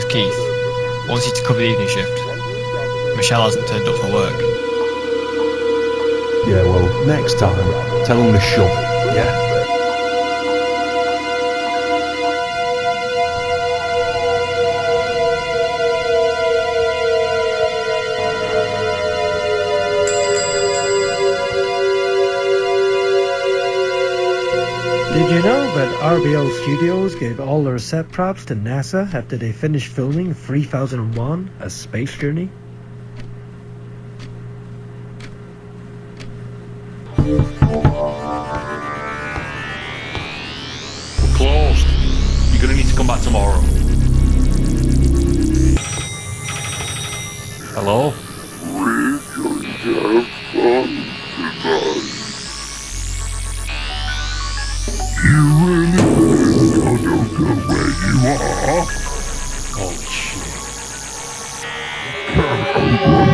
Keith. Wants you to cover the evening shift. Michelle hasn't turned up for work. Yeah, well, next time, tell them to shove it, yeah? Did you know that RBL Studios gave all their set props to NASA after they finished filming 3001: A Space Journey? We're closed. You're gonna need to come back tomorrow. Hello? We're going to have fun tonight. You really think I don't know where you are? Holy shit. Come over